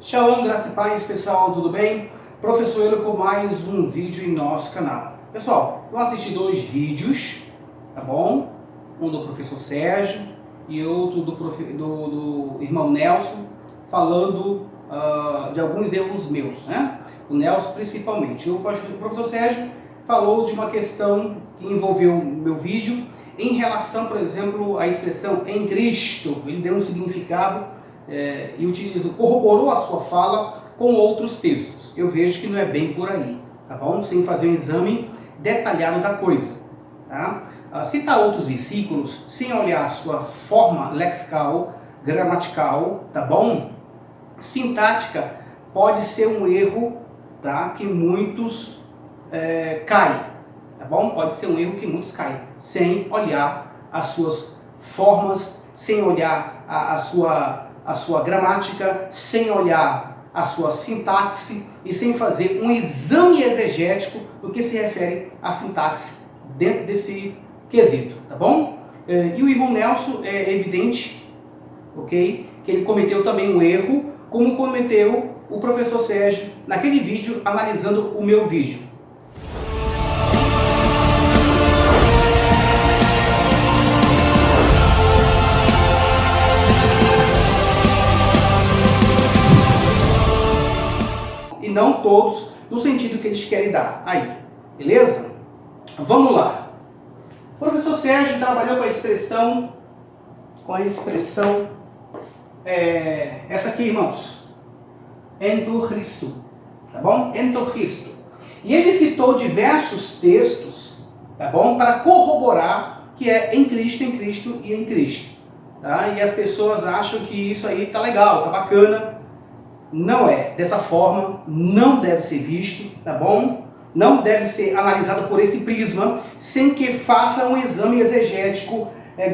Shalom, graça e paz, pessoal, tudo bem? Professor Euler com mais um vídeo em nosso canal. Pessoal, eu assisti 2 vídeos, tá bom? Um do professor Sérgio e outro do irmão Nelson, falando de alguns erros meus, né? O Nelson principalmente. O professor Sérgio falou de uma questão que envolveu o meu vídeo em relação, por exemplo, à expressão em Cristo. Ele deu um significado e corroborou a sua fala com outros textos. Eu vejo que não é bem por aí, tá bom? Sem fazer um exame detalhado da coisa, tá? Citar outros versículos sem olhar a sua forma lexical, gramatical, tá bom? Sintática pode ser um erro, tá? Que muitos caem, tá bom? Pode ser um erro que muitos caem, sem olhar as suas formas, sem olhar a sua gramática, sem olhar a sua sintaxe e sem fazer um exame exegético do que se refere à sintaxe dentro desse quesito, tá bom? E o irmão Nelson é evidente, ok? Que ele cometeu também um erro, como cometeu o professor Sérgio naquele vídeo analisando o meu vídeo. E não todos no sentido que eles querem dar. Aí, beleza? Vamos lá. O professor Sérgio trabalhou com a expressão, essa aqui, irmãos, Entorristo, tá bom? Entorristo. E ele citou diversos textos, tá bom? Para corroborar que é em Cristo e em Cristo. Tá? E as pessoas acham que isso aí tá legal, tá bacana. Não é dessa forma, não deve ser visto, tá bom? Não deve ser analisado por esse prisma, sem que faça um exame exegético,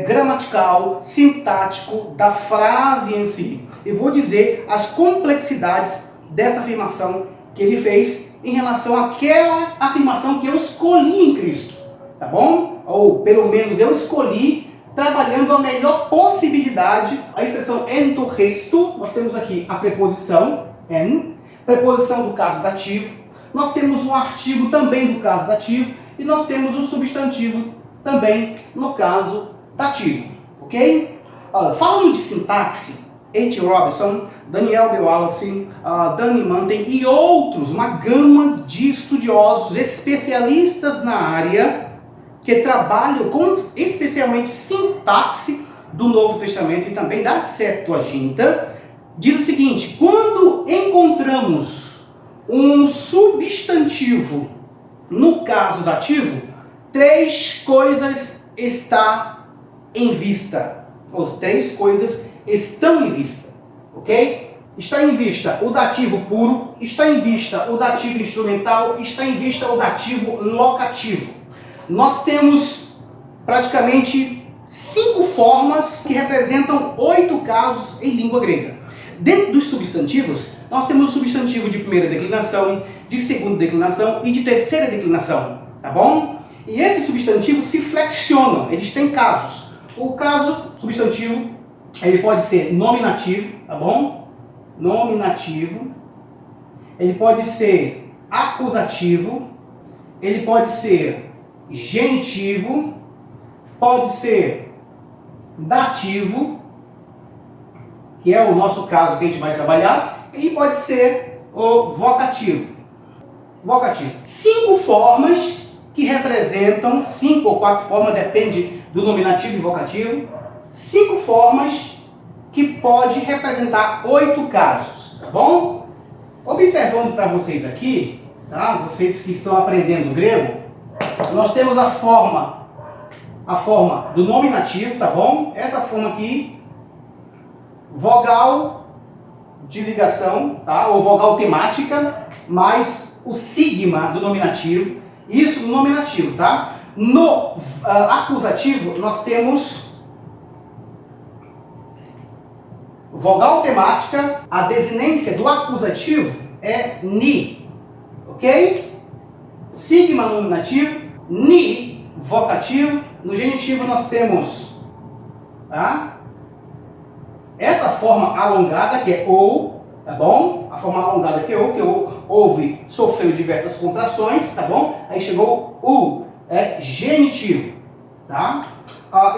gramatical, sintático da frase em si. Eu vou dizer as complexidades dessa afirmação que ele fez em relação àquela afirmação que eu escolhi em Cristo, tá bom? Ou pelo menos eu escolhi trabalhando a melhor possibilidade. A expressão entorristo, nós temos aqui a preposição en, preposição do caso dativo, nós temos um artigo também do caso dativo e nós temos um substantivo também no caso dativo, ok? Falando de sintaxe, H. Robinson, Daniel B. Wallace, Danny Manton e outros, uma gama de estudiosos especialistas na área que trabalham com especialmente sintaxe do Novo Testamento e também da Septuaginta, diz o seguinte: quando encontramos um substantivo no caso dativo, 3 coisas estão em vista. As 3 coisas estão em vista, ok? Está em vista o dativo puro, está em vista o dativo instrumental, está em vista o dativo locativo. Nós temos praticamente 5 formas que representam 8 casos em língua grega. Dentro dos substantivos, nós temos o substantivo de primeira declinação, de segunda declinação e de terceira declinação, tá bom? E esses substantivos se flexionam, eles têm casos. O caso substantivo, ele pode ser nominativo, tá bom? Nominativo. Ele pode ser acusativo, ele pode ser genitivo, pode ser dativo, que é o nosso caso que a gente vai trabalhar, e pode ser o vocativo. Vocativo. 5 formas que representam, 5 ou 4 formas, depende do nominativo e vocativo, 5 formas que pode representar 8 casos, tá bom? Observando para vocês aqui, tá? Vocês que estão aprendendo grego, nós temos a forma do nominativo, tá bom? Essa forma aqui, vogal de ligação, tá? Ou vogal temática, mais o sigma do nominativo. Isso no nominativo, tá? No acusativo, nós temos vogal temática, a desinência do acusativo é ni, ok? Sigma no nominativo, ni, vocativo. No genitivo nós temos, tá? Essa forma alongada que é ou, tá bom? A forma alongada que houve, sofreu diversas contrações, tá bom? Aí chegou o genitivo, tá?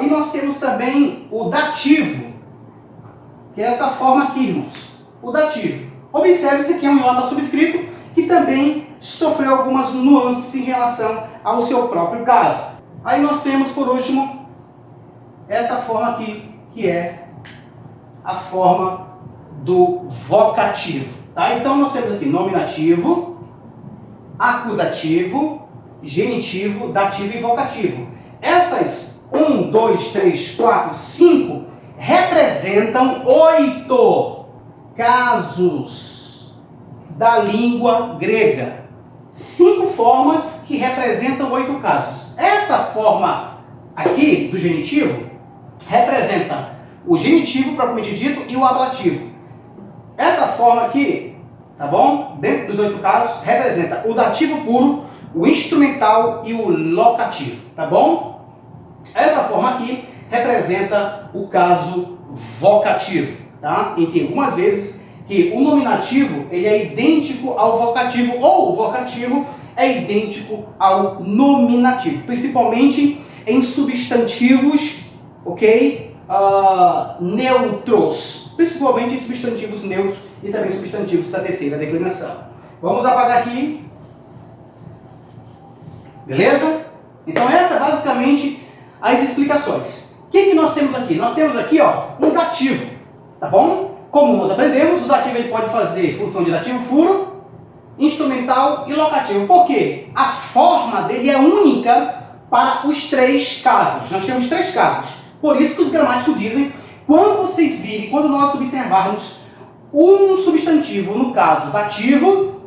E nós temos também o dativo, que é essa forma aqui, irmãos. O dativo. Observe, esse aqui é um iota subscrito, que também sofreu algumas nuances em relação ao seu próprio caso. Aí nós temos, por último, essa forma aqui, que é a forma do vocativo. Tá? Então nós temos aqui nominativo, acusativo, genitivo, dativo e vocativo. Essas 1, 2, 3, 4, 5 representam 8 casos da língua grega. 5 formas que representam 8 casos. Essa forma aqui do genitivo representa o genitivo propriamente dito e o ablativo. Essa forma aqui, tá bom? Dentro dos 8 casos, representa o dativo puro, o instrumental e o locativo, tá bom? Essa forma aqui representa o caso vocativo, tá? E tem algumas vezes que o nominativo ele é idêntico ao vocativo, ou o vocativo é idêntico ao nominativo, principalmente em substantivos, ok? Neutros, principalmente em substantivos neutros e também substantivos da terceira declinação. Vamos apagar aqui. Beleza? Então essa é basicamente as explicações. O que nós temos aqui? Nós temos aqui um dativo, tá bom? Como nós aprendemos, o dativo ele pode fazer função de dativo puro, instrumental e locativo. Por quê? A forma dele é única para os 3 casos. Nós temos 3 casos. Por isso que os gramáticos dizem, quando vocês virem, quando nós observarmos um substantivo, no caso dativo,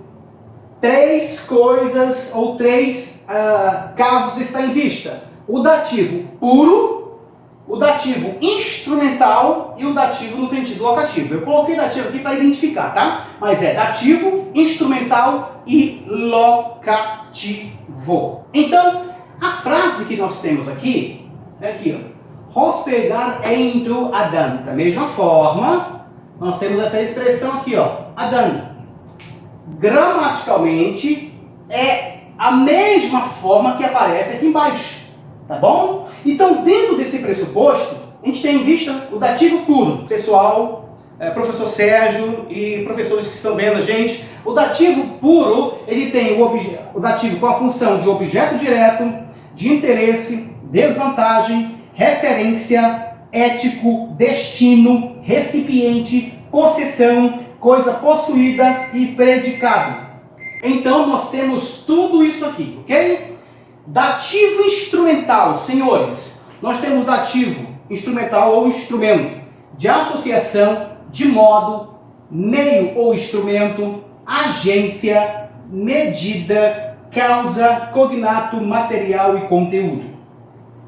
3 coisas ou 3 casos estão em vista. O dativo puro, o dativo instrumental e o dativo no sentido locativo. Eu coloquei dativo aqui para identificar, tá? Mas é dativo, instrumental e locativo. Então, a frase que nós temos aqui é aqui, Hospegar into Adam. Da mesma forma, nós temos essa expressão aqui, Adam. Gramaticalmente, é a mesma forma que aparece aqui embaixo. Tá bom? Então, dentro desse pressuposto, a gente tem em vista o dativo puro. Pessoal, professor Sérgio e professores que estão vendo a gente, o dativo puro, ele tem o dativo com a função de objeto direto, de interesse, desvantagem, referência, ético, destino, recipiente, possessão, coisa possuída e predicado. Então, nós temos tudo isso aqui, ok? Dativo instrumental, senhores. Nós temos dativo instrumental ou instrumento de associação, de modo, meio ou instrumento, agência, medida, causa, cognato, material e conteúdo.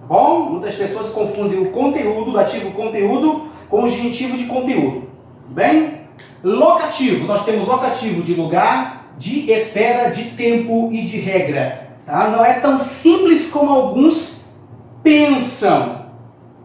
Tá bom? Muitas pessoas confundem o conteúdo, o dativo conteúdo, com o genitivo de conteúdo. Tudo bem? Locativo. Nós temos locativo de lugar, de esfera, de tempo e de regra. Tá? Não é tão simples como alguns pensam.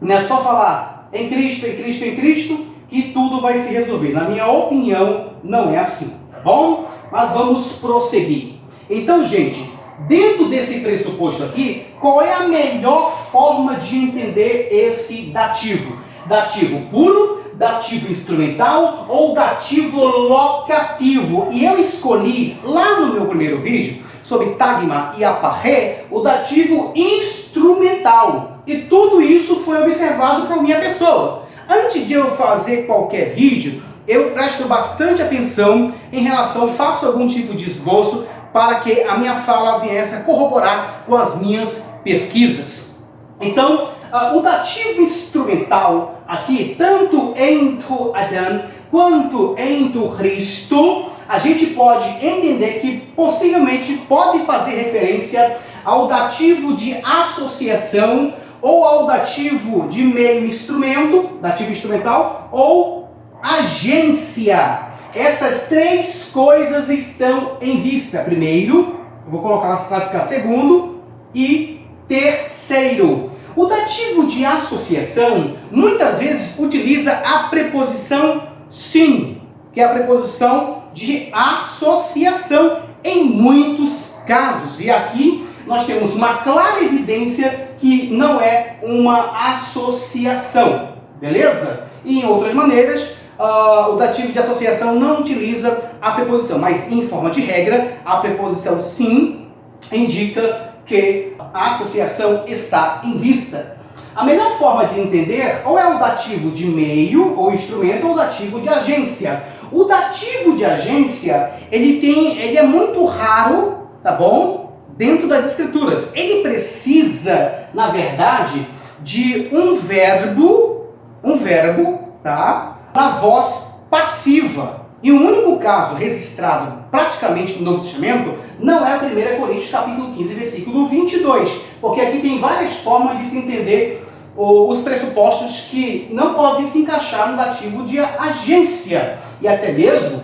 Não é só falar em Cristo, em Cristo, em Cristo, que tudo vai se resolver. Na minha opinião, não é assim. Tá bom? Mas vamos prosseguir. Então, gente, dentro desse pressuposto aqui, qual é a melhor forma de entender esse dativo? Dativo puro, dativo instrumental ou dativo locativo? E eu escolhi, lá no meu primeiro vídeo, sobre tagma e aparré, o dativo instrumental. E tudo isso foi observado por minha pessoa. Antes de eu fazer qualquer vídeo, eu presto bastante atenção em relação, faço algum tipo de esboço para que a minha fala viesse a corroborar com as minhas pesquisas. Então, o dativo instrumental aqui, tanto into Adam quanto into Cristo, a gente pode entender que possivelmente pode fazer referência ao dativo de associação ou ao dativo de meio instrumento, dativo instrumental, ou agência. Essas 3 coisas estão em vista. Primeiro, eu vou classificar segundo e terceiro. O dativo de associação muitas vezes utiliza a preposição sim. que é a preposição de associação em muitos casos. E aqui nós temos uma clara evidência que não é uma associação, beleza? E em outras maneiras, o dativo de associação não utiliza a preposição, mas em forma de regra, a preposição sim indica que a associação está em vista. A melhor forma de entender ou é o dativo de meio ou instrumento ou o dativo de agência. O dativo de agência, ele é muito raro, tá bom? Dentro das escrituras. Ele precisa, na verdade, de um verbo, tá? Na voz passiva. E o único caso registrado praticamente no Novo Testamento não é 1 Coríntios capítulo 15, versículo 22. Porque aqui tem várias formas de se entender os pressupostos que não podem se encaixar no dativo de agência. E até mesmo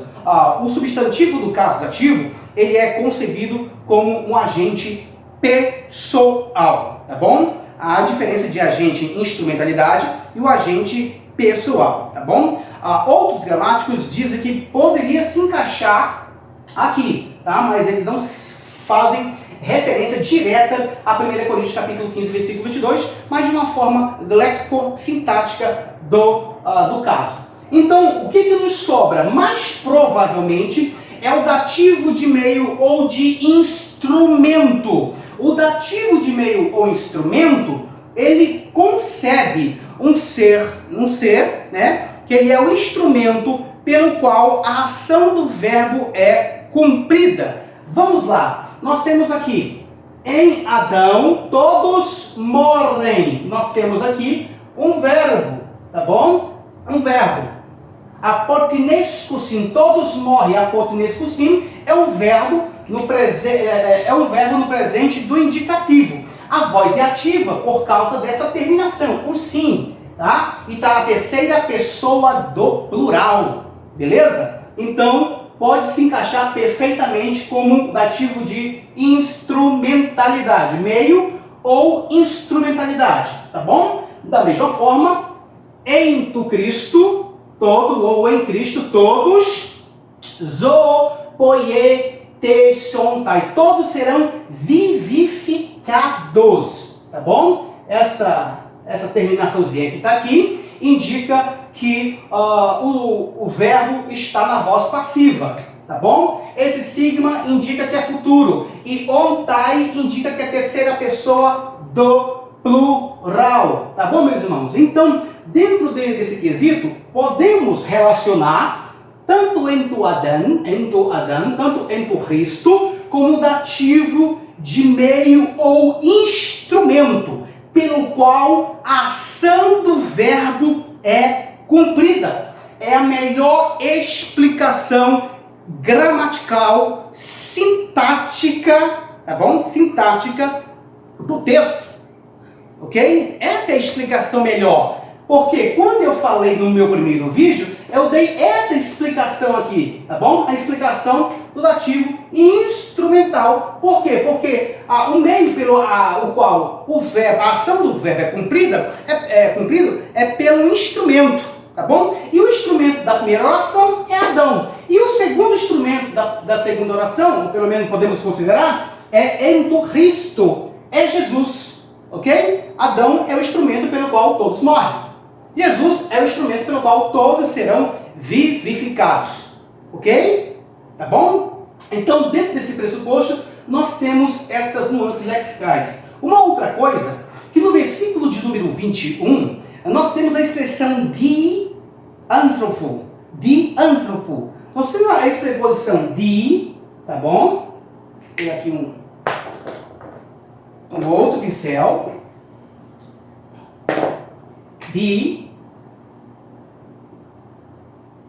o substantivo do caso dativo, ele é concebido como um agente pessoal, tá bom? A diferença de agente instrumentalidade e o agente pessoal, tá bom? Outros gramáticos dizem que poderia se encaixar aqui, tá? Mas eles não fazem referência direta a 1 Coríntios capítulo 15, versículo 22, mas de uma forma léxico-sintática do caso. Então, o que nos sobra? Mais provavelmente é o dativo de meio ou de instrumento. O dativo de meio ou instrumento, ele concebe um ser, né, que ele é o instrumento pelo qual a ação do verbo é cumprida. Vamos lá, nós temos aqui, em Adão todos morrem. Nós temos aqui um verbo, tá bom? Um verbo. Apotinescusim, todos morrem. Apotinescusim é um verbo no presente do indicativo. A voz é ativa por causa dessa terminação, o sim, tá? E está a terceira pessoa do plural, beleza? Então, pode se encaixar perfeitamente como dativo de instrumentalidade, meio ou instrumentalidade, tá bom? Da mesma forma, em tu Cristo, todo ou em Cristo todos, zoopoietesontai, todos serão vivificados, tá bom? Essa terminaçãozinha que está aqui indica que o verbo está na voz passiva, tá bom? Esse sigma indica que é futuro e ontai indica que é terceira pessoa do plural, tá bom, meus irmãos? Então, dentro desse quesito, podemos relacionar tanto ento Adão, tanto ento Cristo, como dativo de meio ou instrumento, pelo qual a ação do verbo é cumprida. É a melhor explicação gramatical, sintática, tá bom? Sintática do texto, ok? Essa é a explicação melhor. Porque quando eu falei no meu primeiro vídeo, eu dei essa explicação aqui, tá bom? A explicação do dativo instrumental. Por quê? Porque o meio pelo o qual a ação do verbo é cumprido é pelo instrumento, tá bom? E o instrumento da primeira oração é Adão. E o segundo instrumento da segunda oração, ou pelo menos podemos considerar, é ento Cristo, é Jesus, ok? Adão é o instrumento pelo qual todos morrem. Jesus é o instrumento pelo qual todos serão vivificados, ok? Tá bom? Então, dentro desse pressuposto, nós temos estas nuances lexicais. Uma outra coisa, que no versículo de número 21, nós temos a expressão diântropo. Diântropo. Nós temos a preposição di, tá bom? Tem aqui um outro pincel. Di,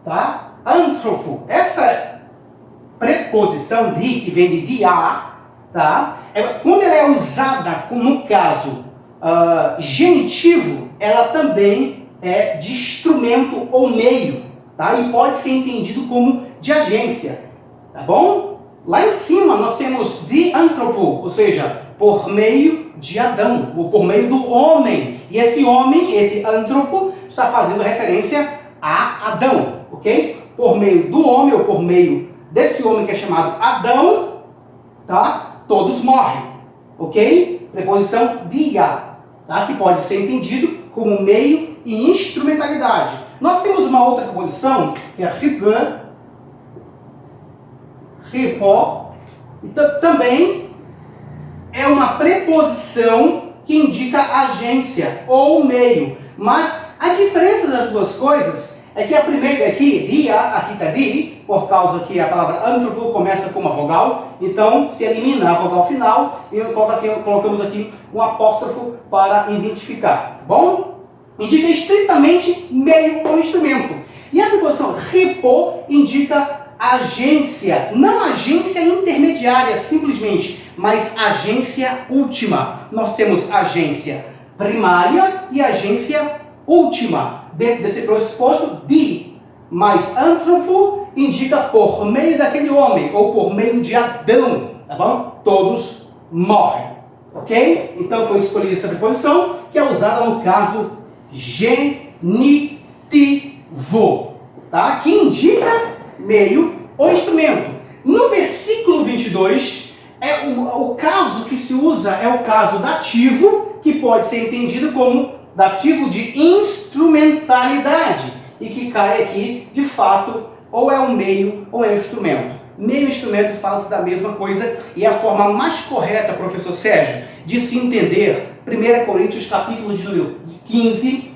tá? Antropo. Essa preposição di, que vem de diar, tá? Quando ela é usada, no caso genitivo, ela também é de instrumento ou meio, tá? E pode ser entendido como de agência, tá bom? Lá em cima nós temos diântropo, ou seja, por meio de Adão, ou por meio do homem. E esse homem, esse antropo, está fazendo referência a Adão, ok? por meio do homem, ou por meio desse homem que é chamado Adão, tá? Todos morrem, ok? Preposição dia, tá? Que pode ser entendido como meio e instrumentalidade. Nós temos uma outra preposição, que é ripé, ripó, e também é uma preposição que indica agência ou meio. Mas a diferença das duas coisas é que a primeira aqui, dia, aqui está di, por causa que a palavra anthropo começa com uma vogal, então se elimina a vogal final e colocamos aqui um apóstrofo para identificar, tá bom? Indica estritamente meio ou instrumento. E a preposição ripo indica agência, não agência intermediária simplesmente, mas agência última. Nós temos agência primária e agência última. Dentro desse pressuposto, di, mas antropo indica por meio daquele homem, ou por meio de Adão, tá bom? Todos morrem, ok? Então foi escolhida essa preposição, que é usada no caso genitivo, tá? Que indica meio ou instrumento. No versículo 22, o caso que se usa é o caso dativo, que pode ser entendido como dativo de instrumentalidade, e que cai aqui, de fato, ou é um meio ou é um instrumento. Meio e instrumento fala-se da mesma coisa, e a forma mais correta, professor Sérgio, de se entender 1 Coríntios capítulo de número 15,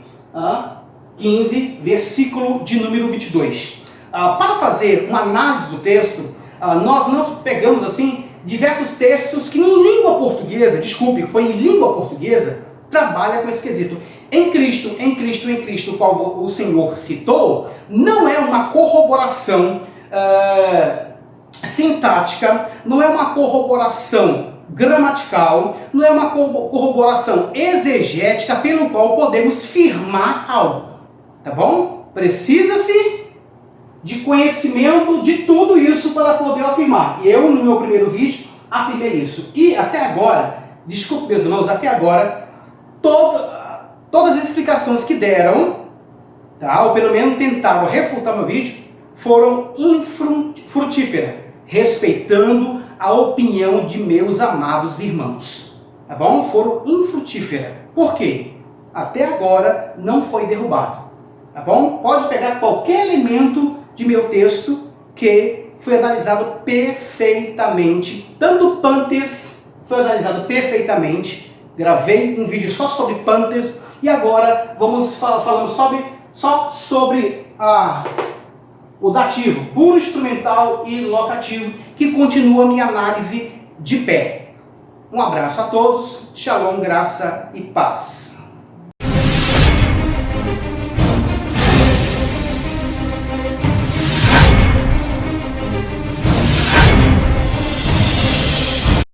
versículo de número 22. Para fazer uma análise do texto, nós pegamos assim diversos textos que em língua portuguesa, foi em língua portuguesa, trabalha com esse quesito. Em Cristo, o qual o Senhor citou, não é uma corroboração sintática, não é uma corroboração gramatical, não é uma corroboração exegética pelo qual podemos firmar algo, tá bom? Precisa-se de conhecimento de tudo isso para poder afirmar. E eu, no meu primeiro vídeo, afirmei isso. E até agora, desculpe meus irmãos, até agora, todas as explicações que deram, tá, ou pelo menos tentaram refutar meu vídeo, foram infrutíferas, respeitando a opinião de meus amados irmãos. Tá bom? Foram infrutíferas. Por quê? Até agora não foi derrubado. Tá bom? Pode pegar qualquer elemento de meu texto que foi analisado perfeitamente. Tanto Pantes foi analisado perfeitamente. Gravei um vídeo só sobre Pantes. E agora vamos falando só sobre o dativo, puro instrumental e locativo, que continua a minha análise de pé. Um abraço a todos. Shalom, graça e paz.